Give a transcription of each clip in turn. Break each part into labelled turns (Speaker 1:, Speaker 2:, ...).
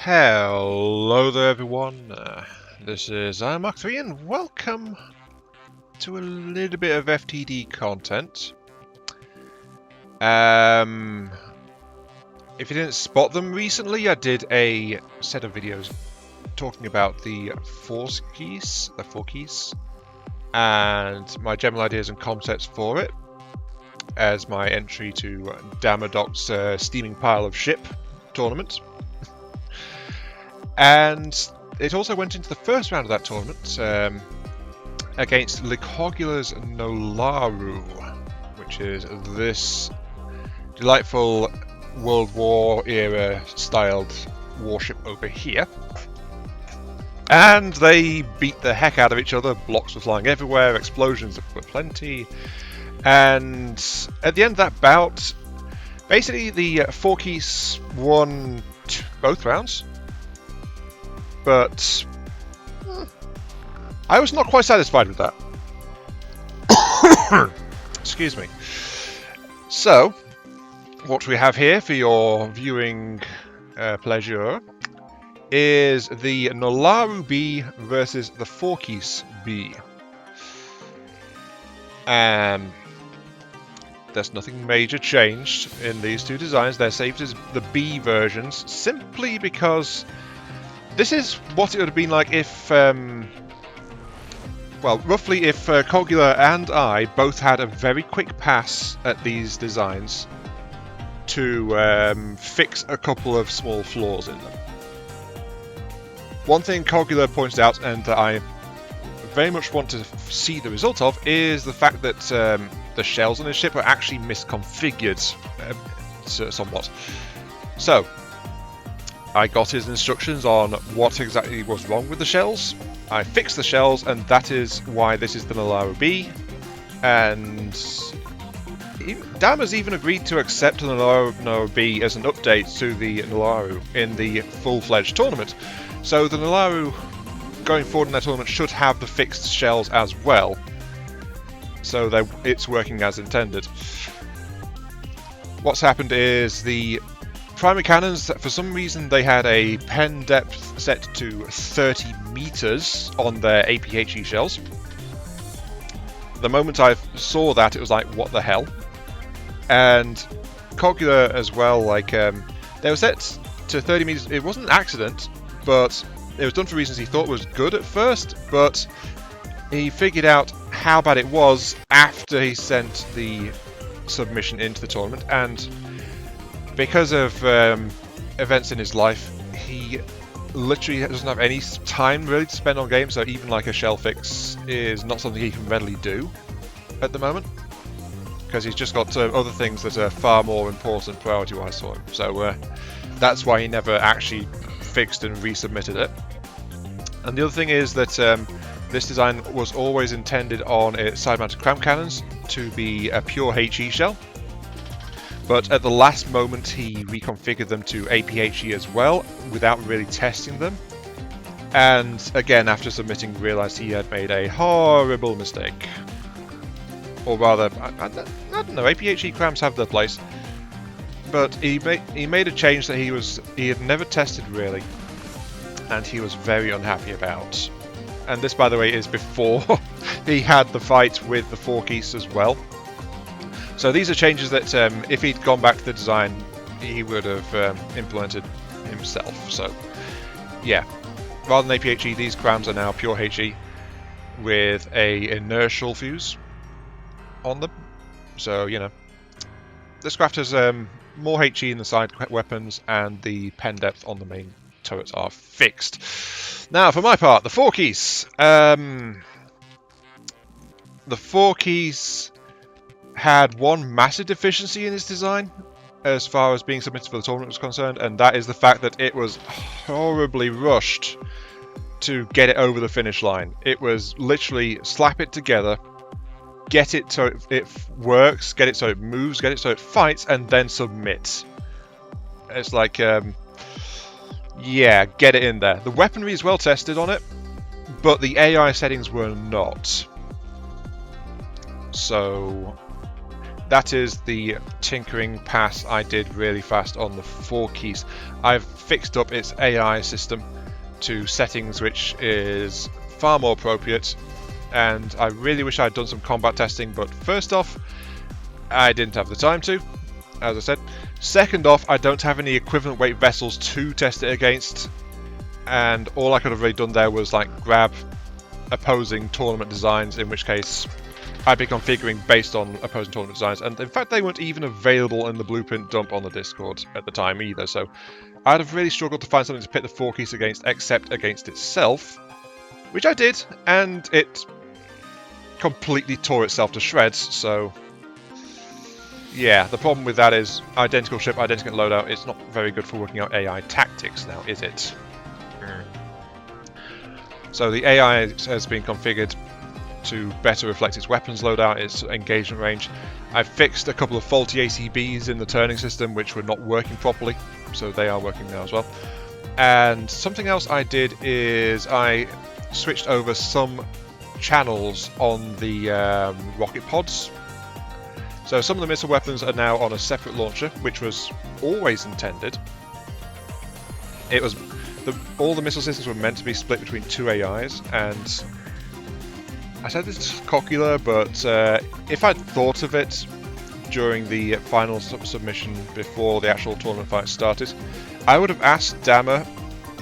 Speaker 1: Hello there everyone, this is Mark3 and welcome to a little bit of FTD content. If you didn't spot them recently, I did a set of videos talking about the Phorcys, and my general ideas and concepts for it as my entry to Damadoc's steaming pile of ship tournament. And it also went into the first round of that tournament against Lycogula's Nolaru, which is this delightful World War era styled warship over here. And they beat the heck out of each other, blocks were flying everywhere, explosions were plenty. And at the end of that bout, basically the Phorcys won both rounds. But I was not quite satisfied with that. Excuse me. So, what we have here for your viewing pleasure is the Nolaru B versus the Phorcys B. There's nothing major changed in these two designs. They're saved as the B versions simply because this is what it would have been like if, well, roughly if Cogula and I both had a very quick pass at these designs to fix a couple of small flaws in them. One thing Cogula pointed out, and that I very much want to see the result of, is the fact that the shells on his ship were actually misconfigured somewhat. So, I got his instructions on what exactly was wrong with the shells. I fixed the shells, and that is why this is the Nolaru B. And Dam has even agreed to accept the Nolaru B as an update to the Nolaru in the full-fledged tournament. So the Nolaru going forward in that tournament should have the fixed shells as well. So that it's working as intended. What's happened is the primary cannons, for some reason they had a pen depth set to 30 meters on their APHE shells. The moment I saw that, it was like, what the hell? And Cogula as well, like, they were set to 30 meters. It wasn't an accident, but it was done for reasons he thought was good at first, but he figured out how bad it was after he sent the submission into the tournament, and because of events in his life, he literally doesn't have any time really to spend on games, so even like a shell fix is not something he can readily do at the moment, because he's just got other things that are far more important priority-wise for him. So that's why he never actually fixed and resubmitted it. And the other thing is that this design was always intended on its side-mounted cram cannons to be a pure HE shell. But at the last moment he reconfigured them to APHE as well, without really testing them. And again, after submitting, realised he had made a horrible mistake. Or rather, I don't know, APHE crams have their place. But he made a change that he had never tested really, and he was very unhappy about. And this, by the way, is before he had the fight with the Phorcys as well. So these are changes that if he'd gone back to the design, he would have implemented himself. So yeah, rather than APHE, these crams are now pure HE with a inertial fuse on them. So, you know, this craft has more HE in the side weapons, and the pen depth on the main turrets are fixed. Now, for my part, the Phorcys. The Phorcys had one massive deficiency in its design as far as being submitted for the tournament was concerned, and that is the fact that it was horribly rushed to get it over the finish line. It was literally slap it together, get it so it works, get it so it moves, get it so it fights, and then submit. It's like, yeah, get it in there. The weaponry is well tested on it, but the AI settings were not. So that is the tinkering pass I did really fast on the Phorcys. I've fixed up its AI system to settings which is far more appropriate, and I really wish I'd done some combat testing, but first off, I didn't have the time to, as I said. Second off, I don't have any equivalent weight vessels to test it against, and all I could have really done there was like grab opposing tournament designs, in which case I'd be configuring based on opposing tournament designs, and in fact they weren't even available in the blueprint dump on the Discord at the time either, so I'd have really struggled to find something to pit the Phorcys against except against itself, which I did, and it completely tore itself to shreds. So yeah, the problem with that is identical ship, identical loadout. It's not very good for working out AI tactics now, is it? So the AI has been configured to better reflect its weapons loadout, its engagement range. I've fixed a couple of faulty ACBs in the turning system which were not working properly, so they are working now as well. And something else I did is I switched over some channels on the rocket pods. So some of the missile weapons are now on a separate launcher, which was always intended. It was all the missile systems were meant to be split between two AIs, and I said this is cockular, but if I'd thought of it during the final submission before the actual tournament fight started, I would have asked Dammer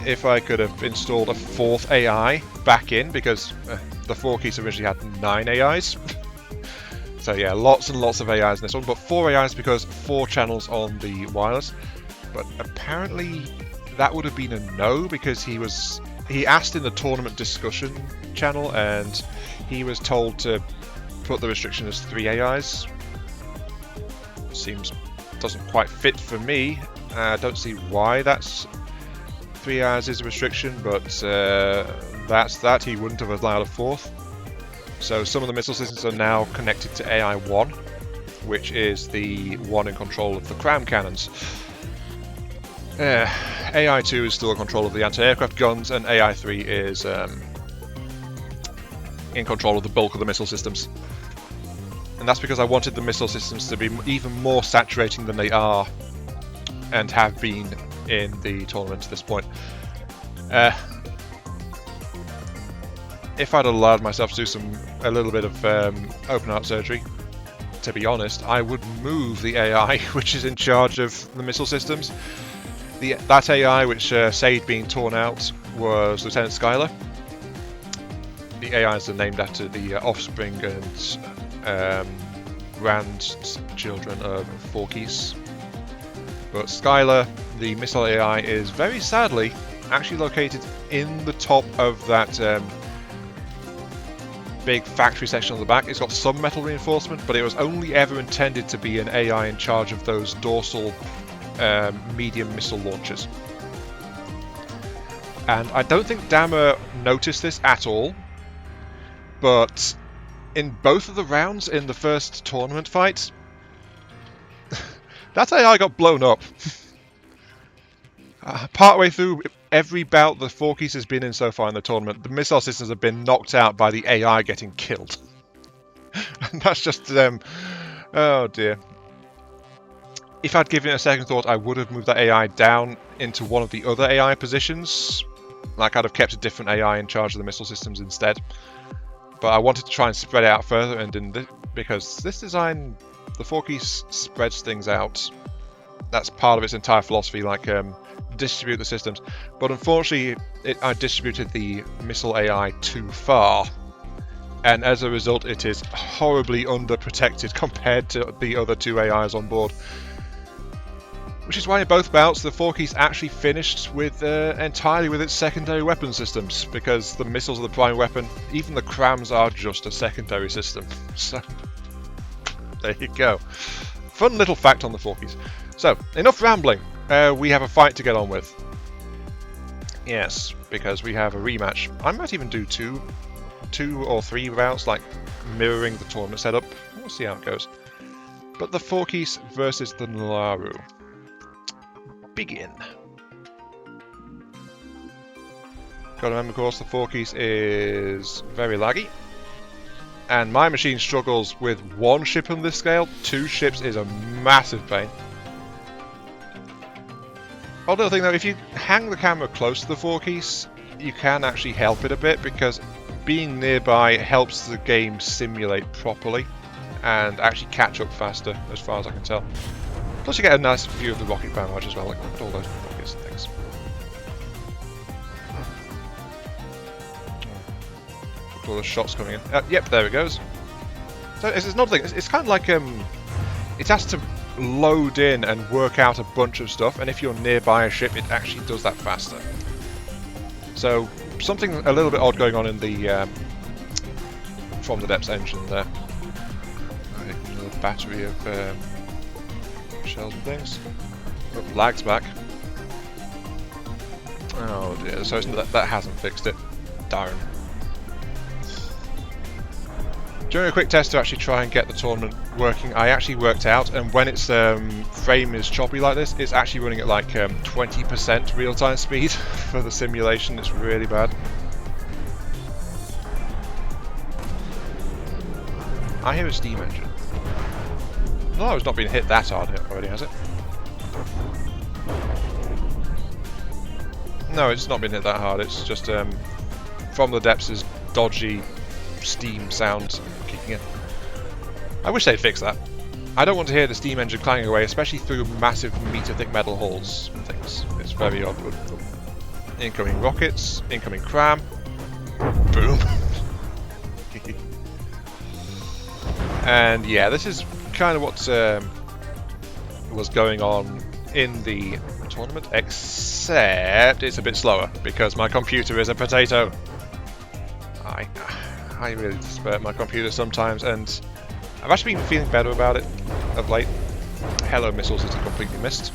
Speaker 1: if I could have installed a fourth AI back in, because the Phorcys originally had 9 AIs. So yeah, lots and lots of AIs in this one, but 4 AIs because 4 channels on the wireless. But apparently that would have been a no, because he asked in the tournament discussion channel and he was told to put the restriction as 3 AIs. Doesn't quite fit for me. I don't see why that's 3 AIs is a restriction, but that's that. He wouldn't have allowed a 4th. So some of the missile systems are now connected to AI-1, which is the one in control of the cram cannons. AI-2 is still in control of the anti-aircraft guns, and AI-3 is in control of the bulk of the missile systems. And that's because I wanted the missile systems to be even more saturating than they are and have been in the tournament to this point. If I'd allowed myself to do a little bit of open heart surgery, to be honest, I would move the AI which is in charge of the missile systems. That AI which saved being torn out was Lieutenant Skylar. The AIs are named after the offspring and grandchildren of Phorcys. But Skylar, the missile AI, is very sadly actually located in the top of that big factory section on the back. It's got some metal reinforcement, but it was only ever intended to be an AI in charge of those dorsal medium missile launchers. And I don't think Dammer noticed this at all, but in both of the rounds in the first tournament fight, that AI got blown up. Partway through every bout the Phorcys has been in so far in the tournament, the missile systems have been knocked out by the AI getting killed. And that's just oh dear. If I'd given it a second thought, I would have moved that AI down into one of the other AI positions. Like, I'd have kept a different AI in charge of the missile systems instead. But I wanted to try and spread it out further, and because this design, the Phorcys spreads things out. That's part of its entire philosophy, like distribute the systems. But unfortunately, I distributed the missile AI too far, and as a result, it is horribly underprotected compared to the other 2 AIs on board. Which is why in both bouts the Phorcys actually finished with entirely with its secondary weapon systems, because the missiles are the prime weapon. Even the crams are just a secondary system. So there you go. Fun little fact on the Phorcys. So enough rambling. We have a fight to get on with. Yes, because we have a rematch. I might even do two or 3 bouts, like mirroring the tournament setup. We'll see how it goes. But the Phorcys versus the Nolaru. Begin. Got to remember, of course, the Phorcys is very laggy, And my machine struggles with 1 ship on this scale. 2 ships is a massive pain. Other thing though, if you hang the camera close to the Phorcys, you can actually help it a bit, because being nearby helps the game simulate properly and actually catch up faster, as far as I can tell. Plus you get a nice view of the rocket barrage as well, like look at all those rockets and things. Look at all the shots coming in. Yep, there it goes. So it's another thing, it's kind of like it has to load in and work out a bunch of stuff, and if you're nearby a ship it actually does that faster. So something a little bit odd going on in the From the Depths engine there. Another battery of shells and things. Oh, lag's back. Oh dear, so that hasn't fixed it. Darn. During a quick test to actually try and get the tournament working, I actually worked out, and when its frame is choppy like this, it's actually running at like 20% real-time speed for the simulation. It's really bad. I hear a steam engine. No, it's not been hit that hard already, has it? No, it's not been hit that hard. It's just From the Depths is dodgy steam sound kicking in. I wish they'd fix that. I don't want to hear the steam engine clanging away, especially through massive meter-thick metal halls and things. It's very awkward. Incoming rockets, incoming cram. Boom. And yeah, this is kind of what was going on in the tournament, except it's a bit slower because my computer is a potato. I really despair my computer sometimes, and I've actually been feeling better about it of late. Hello missiles is completely missed.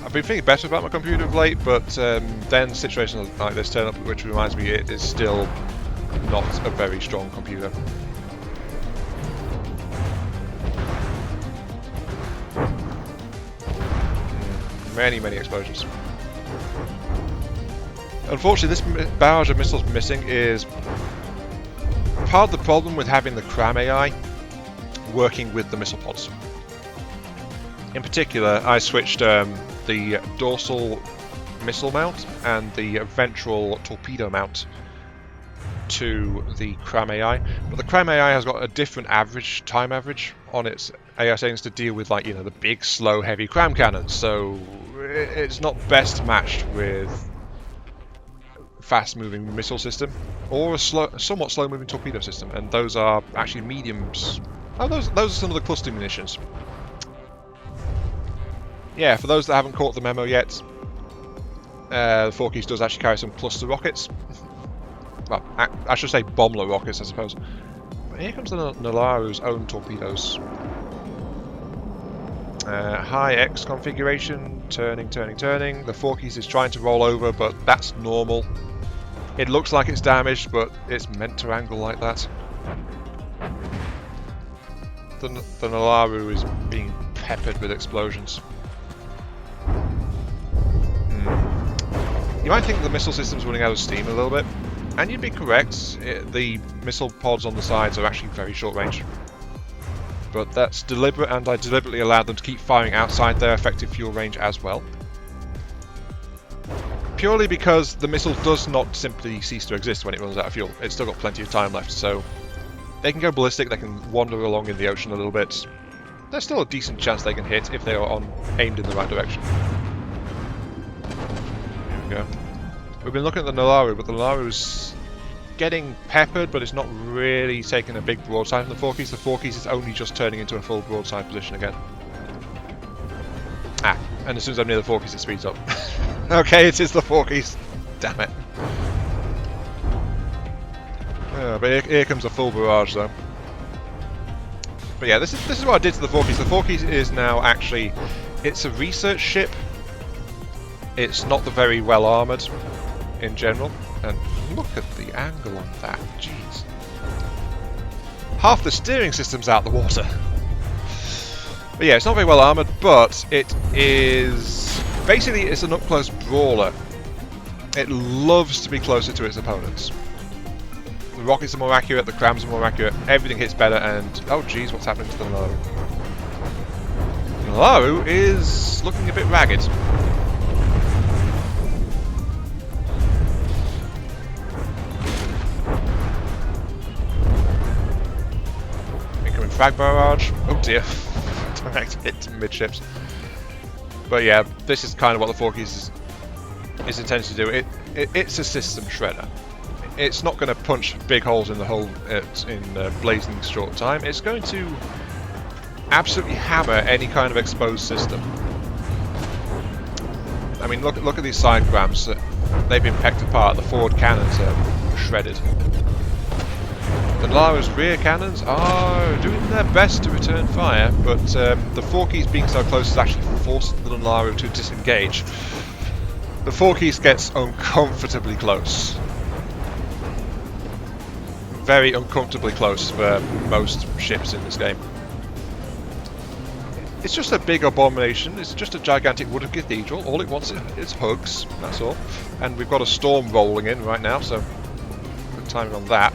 Speaker 1: I've been feeling better about my computer of late, but then situations like this turn up, which reminds me it is still not a very strong computer. Many explosions. Unfortunately, this barrage of missiles missing is part of the problem with having the Cram AI working with the missile pods. In particular, I switched the dorsal missile mount and the ventral torpedo mount to the Cram AI, but the Cram AI has got a different time average on its AI settings to deal with, like, you know, the big, slow, heavy Cram cannons, so it's not best matched with fast-moving missile system or a somewhat slow-moving torpedo system, and those are actually mediums. Oh, those are some of the cluster munitions. Yeah, for those that haven't caught the memo yet, the Phorcys does actually carry some cluster rockets. Well, I should say bombler rockets, I suppose. But here comes the Nolaru's own torpedoes. High X configuration, turning. The Phorcys is trying to roll over, but that's normal. It looks like it's damaged, but it's meant to angle like that. The Nolaru is being peppered with explosions. You might think the missile system's running out of steam a little bit, and you'd be correct. The missile pods on the sides are actually very short range. But that's deliberate, and I deliberately allowed them to keep firing outside their effective fuel range as well. Purely because the missile does not simply cease to exist when it runs out of fuel. It's still got plenty of time left, so they can go ballistic, they can wander along in the ocean a little bit. There's still a decent chance they can hit if they are aimed in the right direction. Here we go. We've been looking at the Nolaru, but the Nolaru's getting peppered, but it's not really taking a big broadside from the Phorcys. The Phorcys is only just turning into a full broadside position again. Ah, and as soon as I'm near the Phorcys, it speeds up. Okay, it is the Phorcys. Damn it. But here comes a full barrage, though. But yeah, this is what I did to the Phorcys. The Phorcys is now actually, it's a research ship. It's not the very well armoured in general. And look at the angle on that, jeez. Half the steering system's out the water. But yeah, it's not very well armoured, but it is... Basically, it's an up-close brawler. It loves to be closer to its opponents. The rockets are more accurate, the crams are more accurate, everything hits better, and oh geez, what's happening to the Nolaru? Nolaru is looking a bit ragged. Incoming frag barrage. Oh dear. Direct hit to midships. But yeah, this is kind of what the Phorcys is intended to do. It's a system shredder. It's not going to punch big holes in the hull in a blazing short time. It's going to absolutely hammer any kind of exposed system. I mean, look at these side grams. They've been pecked apart. The forward cannons are shredded. The Nolaru's rear cannons are doing their best to return fire, but the Phorcys being so close has actually forced the Nolaru to disengage. The Phorcys gets uncomfortably close. Very uncomfortably close for most ships in this game. It's just a big abomination. It's just a gigantic wooden cathedral. All it wants is hugs, that's all. And we've got a storm rolling in right now, so good timing on that.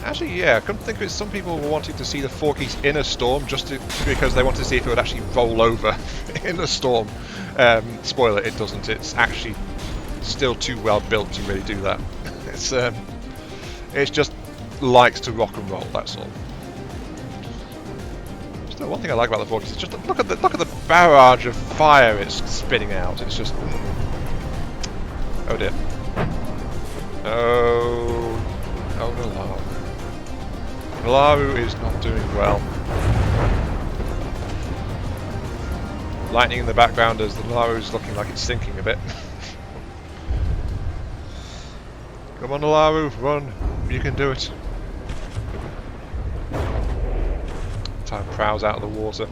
Speaker 1: Actually, yeah, I couldn't think of it. Some people were wanting to see the Phorcys in a storm just because they wanted to see if it would actually roll over in a storm. Spoiler, it doesn't. It's actually still too well built to really do that. It's just likes to rock and roll, that's all. Still, one thing I like about the Phorcys is just look at the barrage of fire it's spitting out. It's just oh dear. Oh Nolaru. Nolaru is not doing well. Lightning in the background as the Nolaru is looking like it's sinking a bit. Come on, Nolaru, run! You can do it. Time prows out of the water.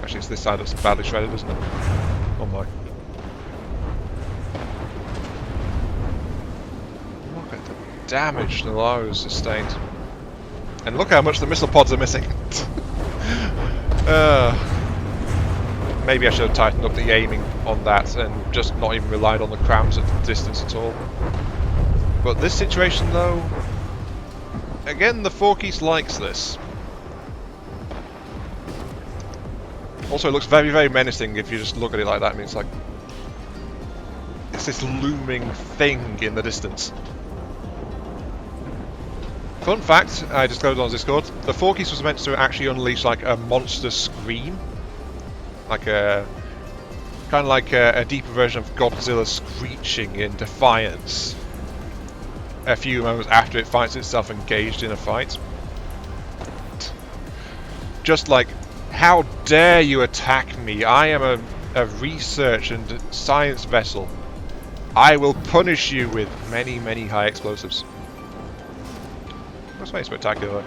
Speaker 1: Actually, it's this side that's badly shredded, isn't it? Oh my! Look at the damage Nolaru's sustained. And look how much the missile pods are missing. Maybe I should have tightened up the aiming on that and just not even relied on the crams at the distance at all. But this situation though, again the Phorcys likes this. Also it looks very, very menacing if you just look at it like that. I mean, it's this looming thing in the distance. Fun fact, I discovered on Discord, the Phorcys was meant to actually unleash like a monster scream. Like a kind of like a deeper version of Godzilla screeching in defiance a few moments after it finds itself engaged in a fight. Just like, how dare you attack me? I am a research and science vessel. I will punish you with many, many high explosives. That's very spectacular.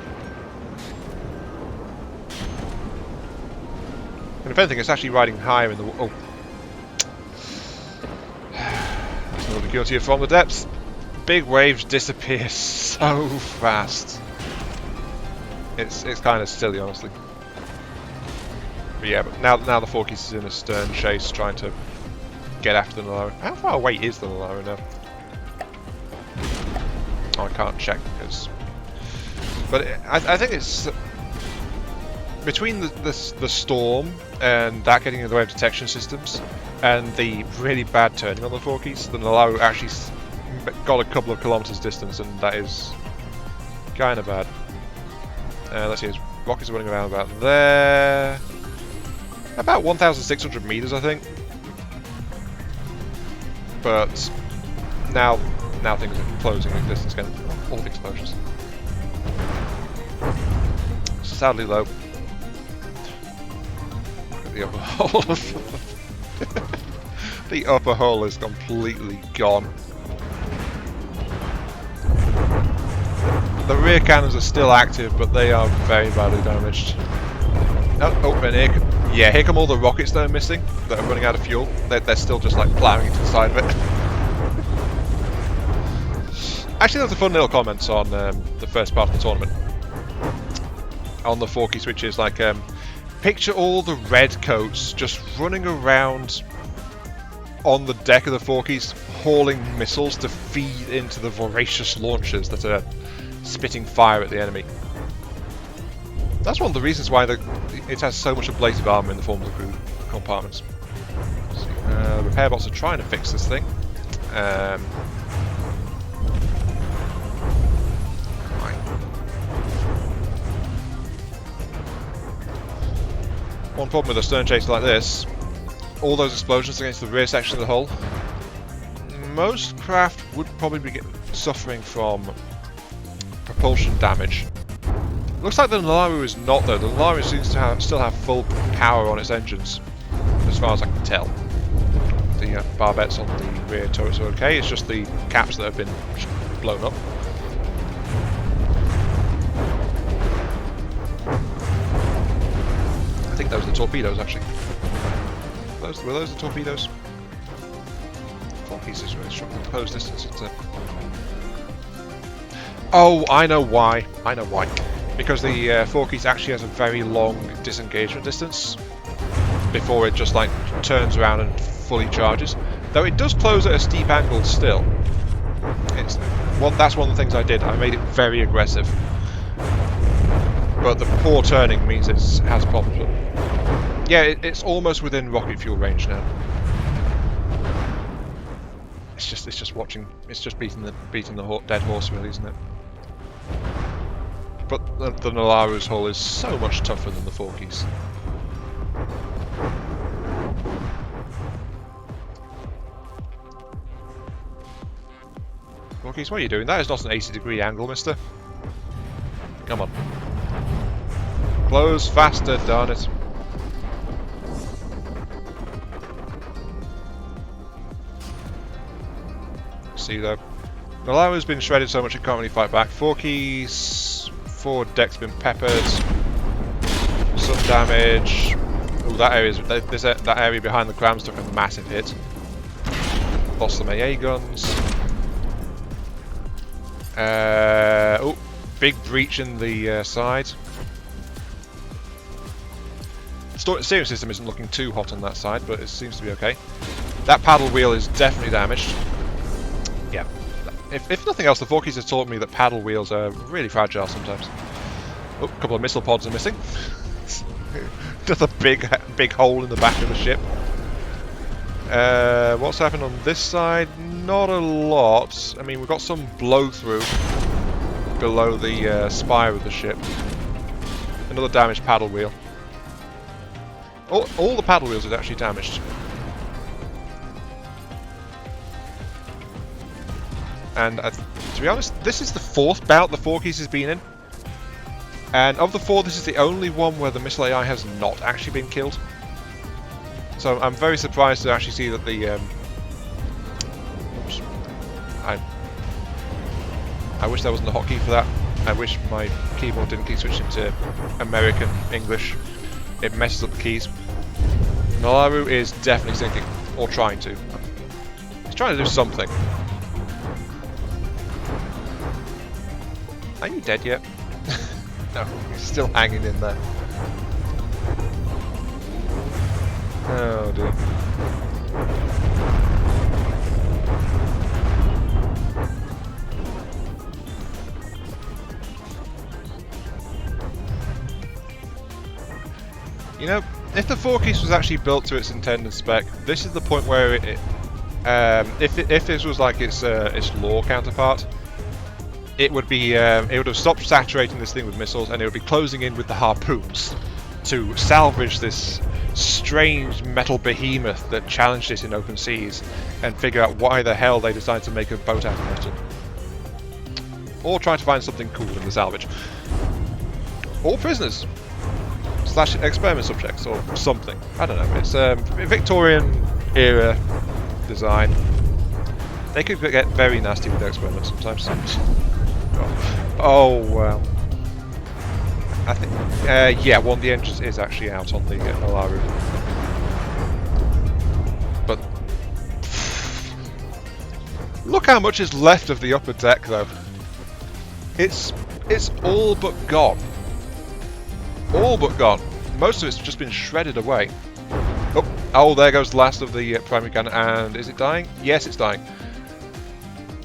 Speaker 1: And if anything, it's actually riding higher in the... Oh. There's another guilty from the depths. Big waves disappear so fast. It's kind of silly, honestly. But yeah, but now the Phorcys is in a stern chase trying to get after the Nolaru. How far away is the Nolaru now? Oh, I can't check because... But I think it's... Between the storm and that getting in the way of detection systems and the really bad turning on the Phorcys, the Nolaru actually got a couple of kilometers distance, and that is kind of bad. Let's see, his rockets are running around about there. About 1,600 meters, I think. But now things are closing in distance again. All the explosions. Sadly low. The upper hull. The upper hull is completely gone. The rear cannons are still active, but they are very badly damaged. Oh, and here come all the rockets that are missing, that are running out of fuel. They're still just like ploughing into the side of it. Actually, there's a fun little comment on the first part of the tournament. On the Phorcys, which is like, picture all the red coats just running around on the deck of the Phorcys, hauling missiles to feed into the voracious launchers that are spitting fire at the enemy. That's one of the reasons why it has so much ablative armor in the form of the crew compartments. The repair bots are trying to fix this thing. One problem with a stern chaser like this, all those explosions against the rear section of the hull, most craft would probably be suffering from propulsion damage. Looks like the Nolaru is not though. The Nolaru seems to still have full power on its engines, as far as I can tell. The barbettes on the rear turrets are okay, it's just the caps that have been blown up. I think those are the torpedoes actually. Were those the torpedoes? Phorcys is really struggling to close distance. Oh, I know why. I know why. Because the Phorcys actually has a very long disengagement distance before it just like turns around and fully charges. Though it does close at a steep angle still. That's one of the things I did. I made it very aggressive. But the poor turning means it has problems with it. Yeah, it's almost within rocket fuel range now. It's just watching. It's just beating the dead horse, really, isn't it? But the Nolaru's hull is so much tougher than the Phorcys. Phorcys, what are you doing? That is not an 80-degree angle, mister. Come on. Close faster, darn it. See though. Nolaru's been shredded so much it can't really fight back. Phorcys, forward deck's been peppered. Some damage. Oh, that area behind the crams took a massive hit. Lost some AA guns. Oh, big breach in the side. The steering system isn't looking too hot on that side, but it seems to be okay. That paddle wheel is definitely damaged. Yeah. If nothing else, the Phorcys has taught me that paddle wheels are really fragile sometimes. Oh, a couple of missile pods are missing. Just a big hole in the back of the ship. What's happened on this side? Not a lot. I mean, we've got some blow through below the spire of the ship. Another damaged paddle wheel. All the paddle wheels are actually damaged. And to be honest, this is the 4th bout the Phorcys has been in. And of the 4, this is the only one where the missile AI has not actually been killed. So I'm very surprised to actually see that the... oops. I wish there wasn't a hotkey for that. I wish my keyboard didn't keep switching to American English. It messes up the keys. Nolaru is definitely sinking, or trying to. He's trying to do something. Are you dead yet? No, he's still hanging in there. Oh dear. You know, if the Phorcys was actually built to its intended spec, this is the point where if this was like its lore counterpart, it would have stopped saturating this thing with missiles, and it would be closing in with the harpoons to salvage this strange metal behemoth that challenged it in open seas, and figure out why the hell they decided to make a boat out of metal, or try to find something cool in the salvage, or prisoners. / experiment subjects or something. I don't know. It's a Victorian era design. They could get very nasty with their experiments sometimes. Oh well. I think yeah, one of the engines is actually out on the Nolaru. But look how much is left of the upper deck though. It's all but gone. All but gone. Most of it's just been shredded away. Oh, there goes the last of the primary cannon, and is it dying? Yes, it's dying.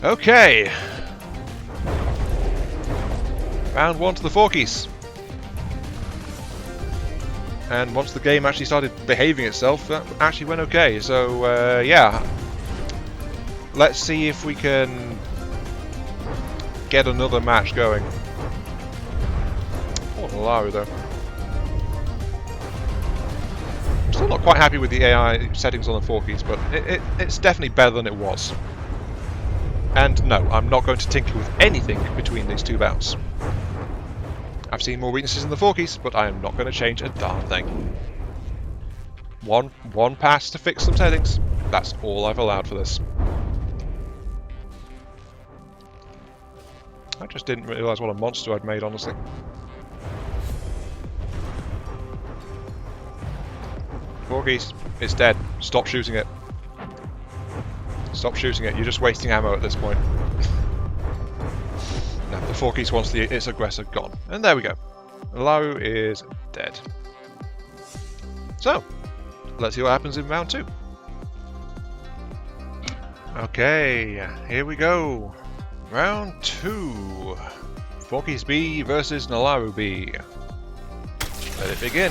Speaker 1: Okay. Round 1 to the Phorcys. And once the game actually started behaving itself, that actually went okay. So, yeah. Let's see if we can get another match going. Oh, Nolaru, though. I'm still not quite happy with the AI settings on the Phorcys, but it's definitely better than it was. And no, I'm not going to tinker with anything between these two bouts. I've seen more weaknesses in the Phorcys, but I am not going to change a darn thing. One pass to fix some settings. That's all I've allowed for this. I just didn't realise what a monster I'd made, honestly. Phorcys, it's dead. Stop shooting it. Stop shooting it. You're just wasting ammo at this point. No, the Phorcys wants its aggressor gone. And there we go. Nolaru is dead. So, let's see what happens in round 2. Okay, here we go. Round 2. Phorcys B versus Nolaru B. Let it begin.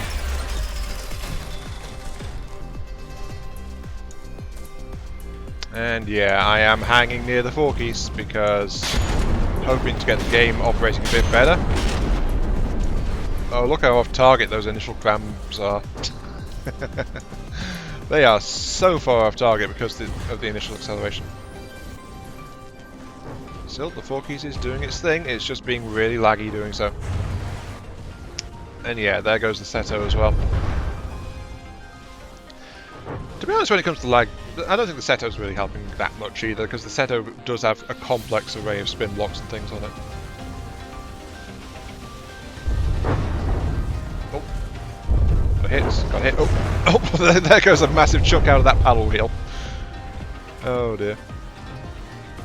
Speaker 1: And yeah, I am hanging near the Phorcys because hoping to get the game operating a bit better. Oh, look how off target those initial crams are. They are so far off target because of the initial acceleration. Still, the Phorcys is doing its thing, it's just being really laggy doing so. And yeah, there goes the Seto as well. To be honest, when it comes to lag, I don't think the Seto is really helping that much either, because the Seto does have a complex array of spin blocks and things on it. Oh, got hits, got hit. Oh, there goes a massive chunk out of that paddle wheel. Oh dear.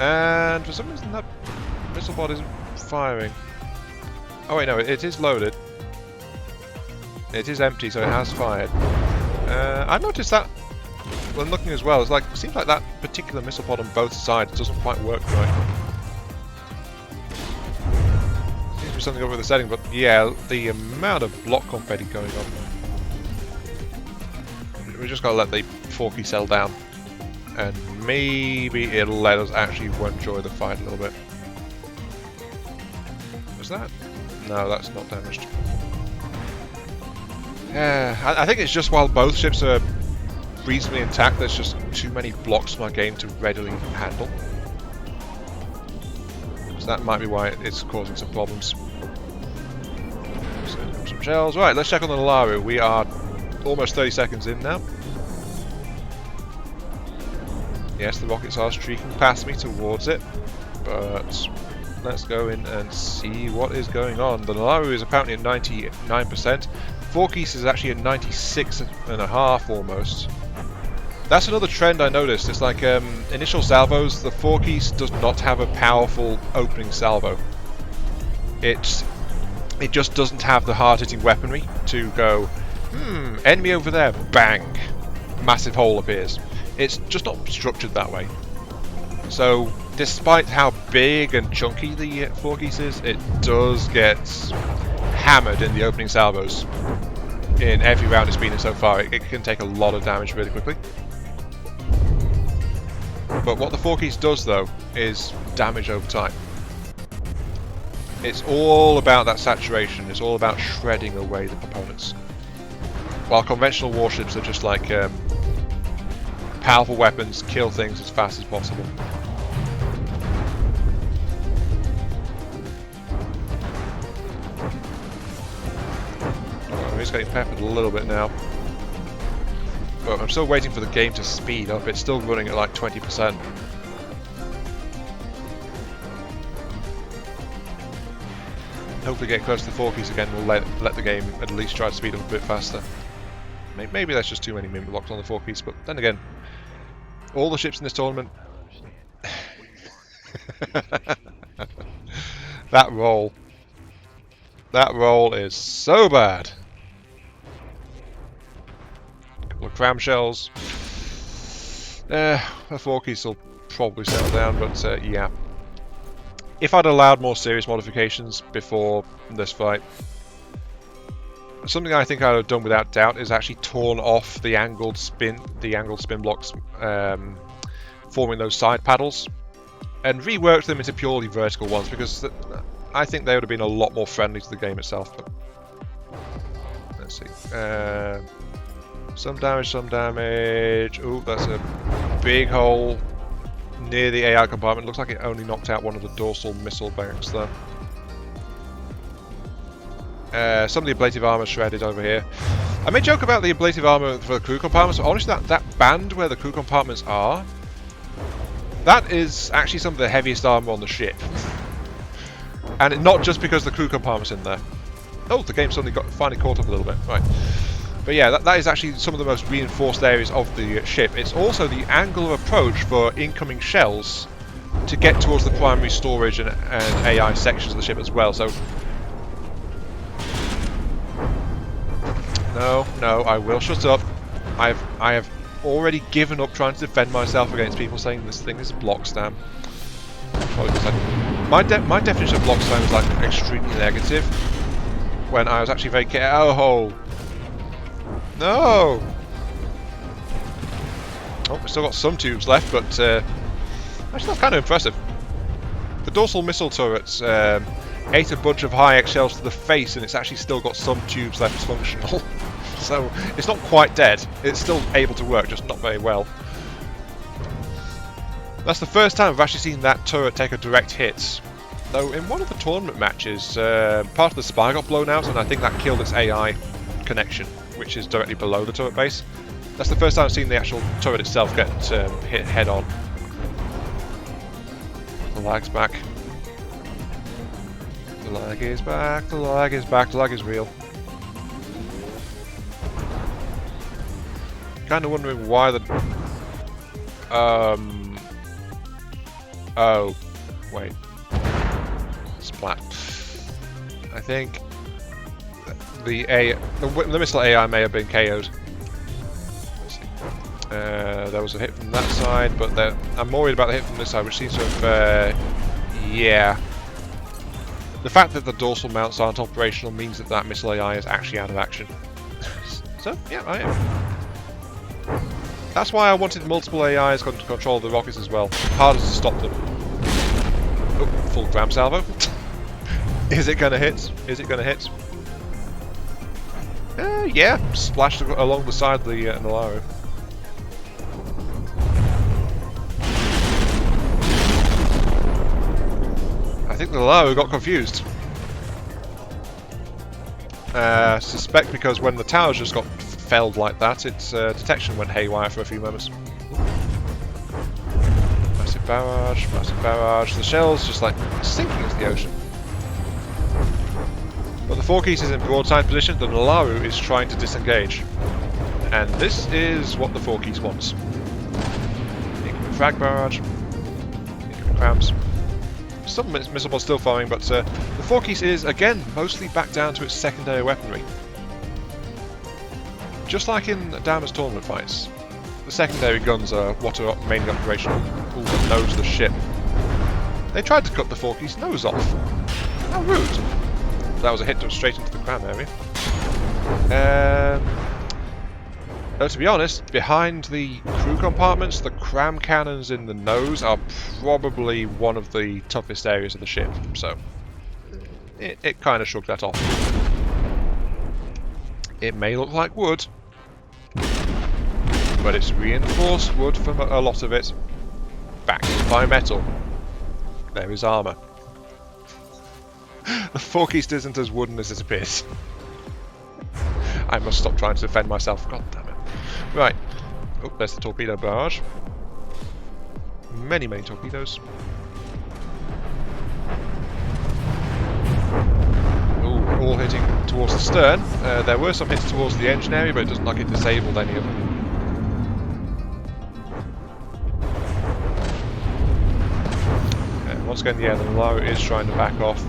Speaker 1: And for some reason that missile pod isn't firing. Oh wait, no, it is loaded. It is empty, so it has fired. I noticed that when looking as well. It's like, it seems like that particular missile pod on both sides doesn't quite work right. Seems to be something over the setting, but yeah, the amount of block confetti going on. We just gotta let the Phorcys settle down, and maybe it'll let us actually enjoy the fight a little bit. Was that? No, that's not damaged. Yeah, I think it's just while both ships are reasonably intact, there's just too many blocks for my game to readily handle. So that might be why it's causing some problems. So, some shells. Right, let's check on the Nolaru. We are almost 30 seconds in now. Yes, the rockets are streaking past me towards it, but let's go in and see what is going on. The Nolaru is apparently at 99%. Phorcys is actually at 96.5 almost. That's another trend I noticed. It's like initial salvos, the Phorcys does not have a powerful opening salvo. It just doesn't have the hard-hitting weaponry to go, enemy over there, bang, massive hole appears. It's just not structured that way. So, despite how big and chunky the Phorcys is, it does get hammered in the opening salvos. In every round it's been in so far, it can take a lot of damage really quickly. But what the Phorcys does, though, is damage over time. It's all about that saturation, it's all about shredding away the components. While conventional warships are just like powerful weapons, kill things as fast as possible. Oh, he's getting peppered a little bit now. But I'm still waiting for the game to speed up, it's still running at like 20%. Hopefully get close to the Phorcys again, we'll let the game at least try to speed up a bit faster. Maybe that's just too many mimic blocks on the Phorcys, but then again, all the ships in this tournament... That roll is so bad. A couple of cram shells. The Phorcys will probably settle down, but yeah. If I'd allowed more serious modifications before this fight, something I think I would have done without doubt is actually torn off the angled spin blocks, forming those side paddles, and reworked them into purely vertical ones, because I think they would have been a lot more friendly to the game itself. But let's see. Some damage, some damage. Ooh, that's a big hole near the AI compartment. Looks like it only knocked out one of the dorsal missile banks there. Some of the ablative armor shredded over here. I may joke about the ablative armor for the crew compartments, but honestly that band where the crew compartments are, that is actually some of the heaviest armor on the ship. And not just because the crew compartment's in there. Oh, the game suddenly finally caught up a little bit. Right. But yeah, that is actually some of the most reinforced areas of the ship. It's also the angle of approach for incoming shells to get towards the primary storage and AI sections of the ship as well. So no, I will shut up. I have already given up trying to defend myself against people saying this thing is block spam. My definition of block spam is like extremely negative, when I was actually very oh no! Oh, we still got some tubes left, but actually that's kind of impressive. The dorsal missile turrets ate a bunch of high-X shells to the face, and it's actually still got some tubes left functional. So it's not quite dead. It's still able to work, just not very well. That's the first time I've actually seen that turret take a direct hit. Though in one of the tournament matches, part of the spire got blown out, and I think that killed its AI connection, which is directly below the turret base. That's the first time I've seen the actual turret itself get hit head on. The lag's back. The lag is back, the lag is back, the lag is real. Kind of wondering why the... Oh, wait. Splat. I think the missile AI may have been KO'd. Let's see. There was a hit from that side, but I'm more worried about the hit from this side, which seems to have... yeah. The fact that the dorsal mounts aren't operational means that that missile AI is actually out of action. So, yeah, I am. That's why I wanted multiple AIs to control the rockets as well. Harder to stop them. Oh, full gram salvo. Is it going to hit? Is it going to hit? Yeah, splashed along the side of the Nolaru. I think the Nolaru got confused. Suspect because when the towers just got felled like that, its detection went haywire for a few moments. Massive barrage, massive barrage. The shell's just like sinking into the ocean. But the Phorcys is in broadside position, the Nolaru is trying to disengage. And this is what the Phorcys wants. Incoming frag barrage, incoming crams. Some missile bots still firing, but the Phorcys is, again, mostly back down to its secondary weaponry. Just like in Dama's tournament fights, the secondary guns are what are mainly operational. Ooh, the nose of the ship. They tried to cut the Phorcys' nose off. How rude. That was a hit straight into the cram area. Though to be honest, behind the crew compartments, the cram cannons in the nose are probably one of the toughest areas of the ship, so it kind of shrugged that off. It may look like wood, but it's reinforced wood from a lot of it, backed by metal. There is armour. The Phorcys isn't as wooden as it appears. I must stop trying to defend myself, god damn it. Right. Oh, there's the torpedo barrage. Many torpedoes. Ooh, all hitting towards the stern. There were some hits towards the engine area, but it doesn't look like it disabled any of them. Once again, yeah, the Nolaru is trying to back off,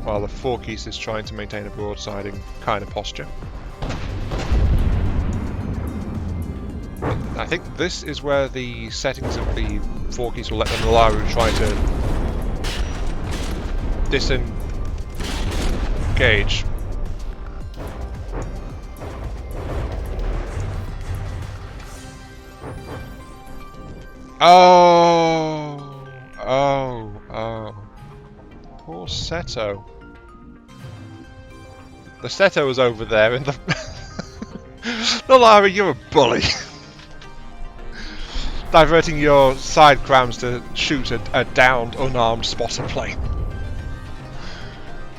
Speaker 1: while the Phorcys is trying to maintain a broadsiding kind of posture. I think this is where the settings of the Phorcys will let the Nolaru try to disengage. Oh! Poor Seto. The Seto was over there and the... Nolaru, you're a bully. Diverting your side crams to shoot a downed, unarmed spotter plane.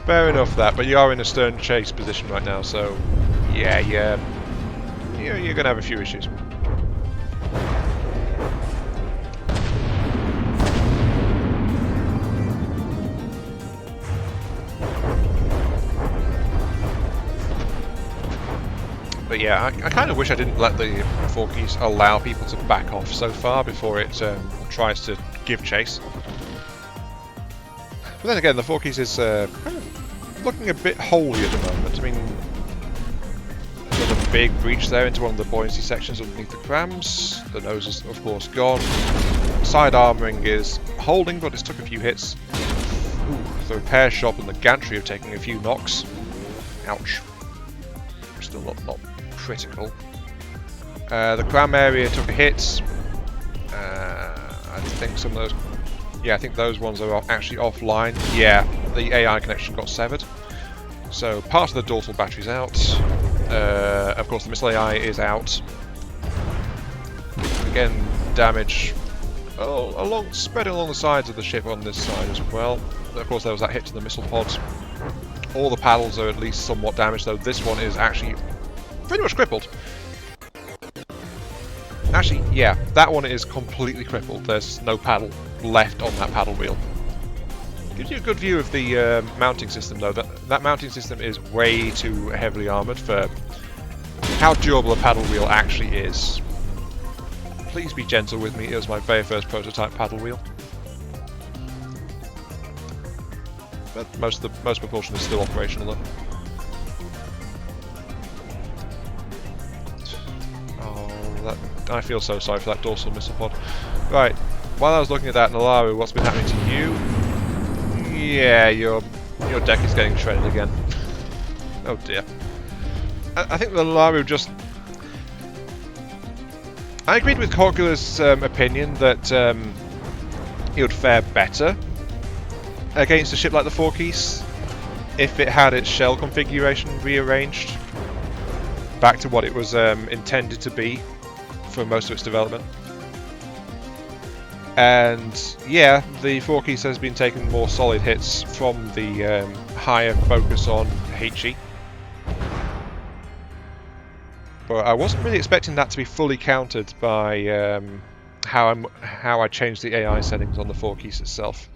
Speaker 1: Fair enough that, but you are in a stern chase position right now, so yeah, you're gonna have a few issues. But yeah, I kind of wish I didn't let the Phorcys allow people to back off so far before it tries to give chase. But then again, the Phorcys is kind of looking a bit holy at the moment. I mean, another big breach there into one of the buoyancy sections underneath the crams. The nose is, of course, gone. Side armouring is holding, but it's took a few hits. Ooh, the repair shop and the gantry have taken a few knocks. Ouch. Still not critical. The cram area took a hit. I think some of those... Yeah, I think those ones are actually offline. Yeah, the AI connection got severed. So part of the dorsal battery's out. Of course, the missile AI is out. Again, damage spread along the sides of the ship on this side as well. Of course, there was that hit to the missile pod. All the paddles are at least somewhat damaged, though this one is actually pretty much crippled. Actually, yeah, that one is completely crippled. There's no paddle left on that paddle wheel. Gives you a good view of the mounting system, though. That mounting system is way too heavily armoured for how durable a paddle wheel actually is. Please be gentle with me. It was my very first prototype paddle wheel. But most propulsion is still operational, though. I feel so sorry for that dorsal missile pod. Right, while I was looking at that, Nolaru, what's been happening to you? Yeah, your deck is getting shredded again. Oh dear. I think the Nolaru just... I agreed with Corcula's opinion that it would fare better against a ship like the Phorcys if it had its shell configuration rearranged back to what it was intended to be for most of its development. And yeah, the Phorcys has been taking more solid hits from the higher focus on HE. But I wasn't really expecting that to be fully countered by how I changed the AI settings on the Phorcys itself.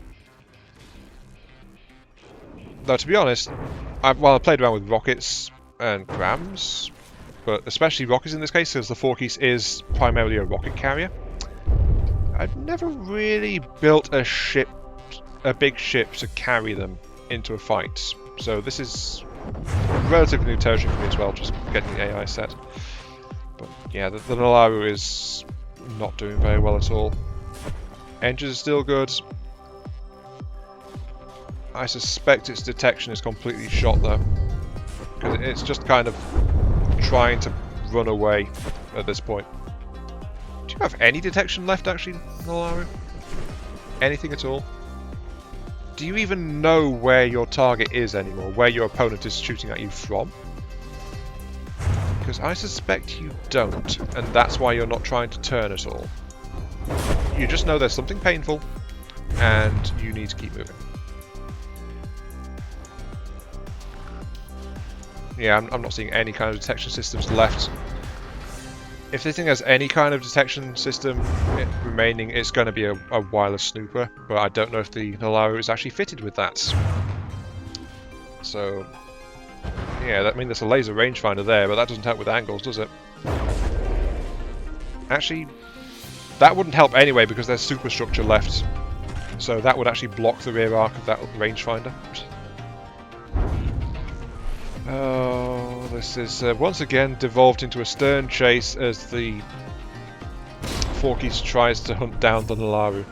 Speaker 1: Though to be honest, I played around with rockets and crams, but especially rockets in this case, because the Phorcys is primarily a rocket carrier. I've never really built a big ship to carry them into a fight, so this is relatively new territory for me as well, just getting the AI set. But yeah, the Nolaru is not doing very well at all. Engines are still good. I suspect its detection is completely shot though, because it's just kind of trying to run away at this point. Do you have any detection left actually, Nolaru? Anything at all? Do you even know where your target is anymore? Where your opponent is shooting at you from? Because I suspect you don't, and that's why you're not trying to turn at all. You just know there's something painful, and you need to keep moving. Yeah, I'm not seeing any kind of detection systems left. If this thing has any kind of detection system remaining, it's going to be a wireless snooper, but I don't know if the Nolaru is actually fitted with that. So, yeah, I mean there's a laser rangefinder there, but that doesn't help with angles, does it? Actually, that wouldn't help anyway because there's superstructure left, so that would actually block the rear arc of that rangefinder. Oh, this is once again devolved into a stern chase as the Phorcys tries to hunt down the Nolaru.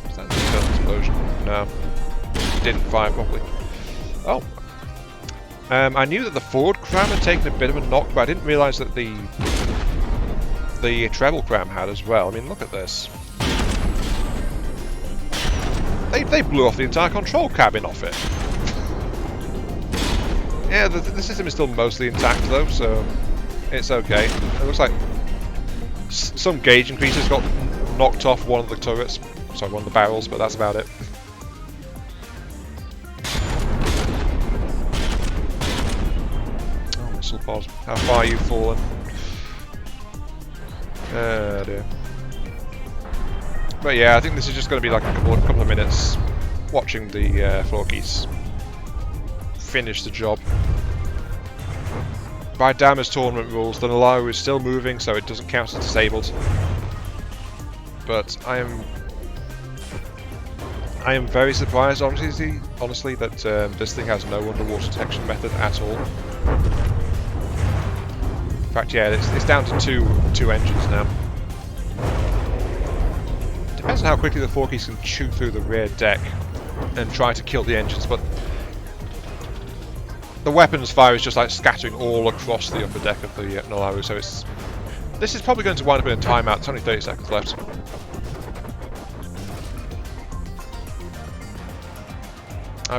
Speaker 1: Is that an explosion? No. Didn't fire properly. Oh. I knew that the forward cram had taken a bit of a knock, but I didn't realise that the treble cram had as well. I mean, look at this. They blew off the entire control cabin off it. Yeah, the system is still mostly intact though, so it's okay. It looks like some gauge increases got knocked off one of the turrets, sorry, one of the barrels, but that's about it. Oh, missile pod. How far are you fallen? Oh dear. But yeah, I think this is just going to be like a couple of minutes watching the Phorcys finish the job. By Dama's tournament rules, the Nolaru is still moving, so it doesn't count as disabled. But I am very surprised, honestly, that this thing has no underwater detection method at all. In fact, yeah, it's down to two engines now. Depends on how quickly the Phorcys can chew through the rear deck and try to kill the engines, but the weapons fire is just like scattering all across the upper deck of the Nolaru, so this is probably going to wind up in a timeout. It's only 30 seconds left. I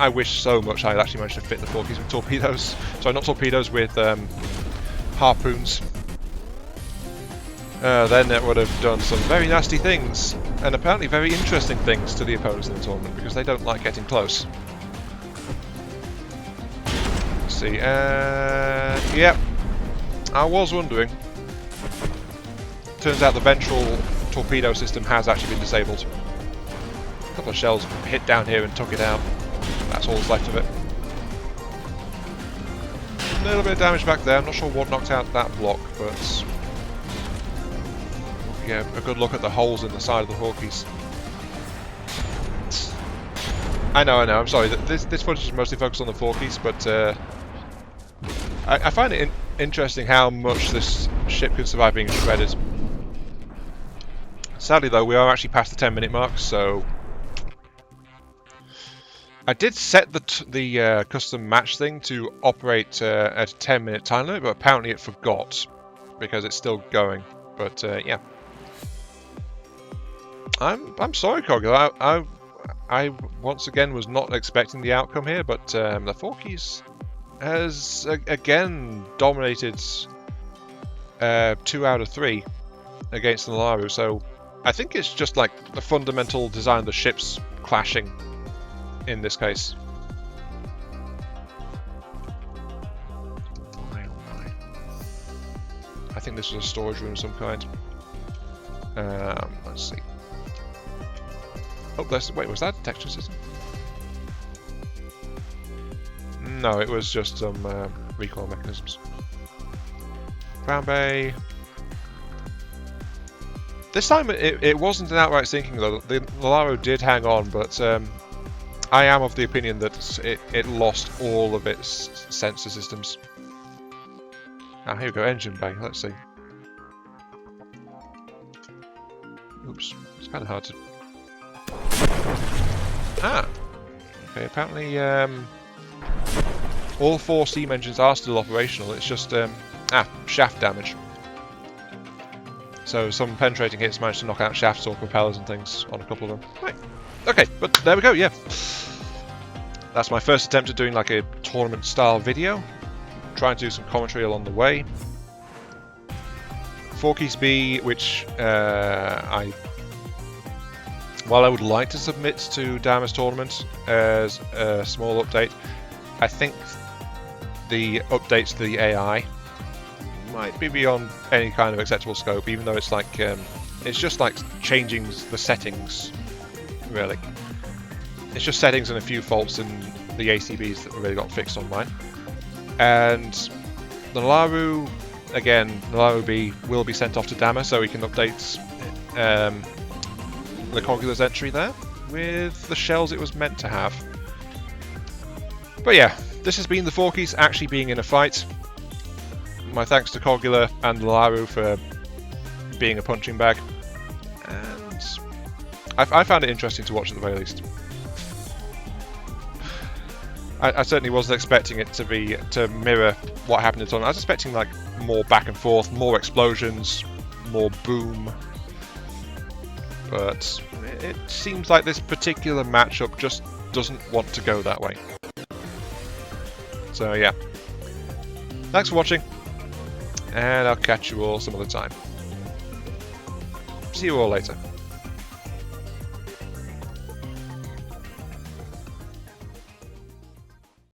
Speaker 1: wish so much I had actually managed to fit the Phorcys with torpedoes. Sorry, not torpedoes, with harpoons. Then it would have done some very nasty things, and apparently very interesting things to the opponents in the tournament, because they don't like getting close. Let's see, yep, I was wondering. Turns out the ventral torpedo system has actually been disabled. A couple of shells hit down here and took it out. That's all that's left of it. A little bit of damage back there, I'm not sure what knocked out that block, but yeah, a good look at the holes in the side of the Phorcys. I know, I'm sorry, this footage is mostly focused on the Phorcys, but I find it interesting how much this ship can survive being shredded. Sadly though, we are actually past the 10-minute mark, so I did set the custom match thing to operate at a 10-minute time limit, but apparently it forgot, because it's still going. But yeah. I'm sorry, Coggle. I once again was not expecting the outcome here, but the Phorcys has again dominated 2 out of 3 against the Nolaru. So I think it's just like the fundamental design of the ships clashing in this case. I think this was a storage room of some kind. Let's see. Oh, wait, was that a detection system? No, it was just some recoil mechanisms. Crown Bay. This time it wasn't an outright sinking though. The Nolaru did hang on, but I am of the opinion that it lost all of its sensor systems. Ah, here we go, engine bay. Let's see. Oops, it's kind of hard to. Ah, okay. Apparently, all 4 steam engines are still operational. It's just shaft damage. So some penetrating hits managed to knock out shafts or propellers and things on a couple of them. Right. Okay, but there we go. Yeah, that's my first attempt at doing like a tournament-style video. Trying to do some commentary along the way. Phorcys B, which while I would like to submit to Dama's tournament as a small update, I think the updates to the AI might be beyond any kind of acceptable scope, even though it's like it's just like changing the settings, really. It's just settings and a few faults in the ACBs that really got fixed on mine. And the Nolaru, again, Nolaru B will be sent off to Dama so we can update the Cogula's entry there with the shells it was meant to have. But yeah, this has been the Phorcys actually being in a fight. My thanks to Cogula and Nolaru for being a punching bag. And I found it interesting to watch at the very least. I certainly wasn't expecting it to mirror what happened in the tournament. I was expecting like more back and forth, more explosions, more boom. But it seems like this particular matchup just doesn't want to go that way. So yeah. Thanks for watching, and I'll catch you all some other time. See you all later.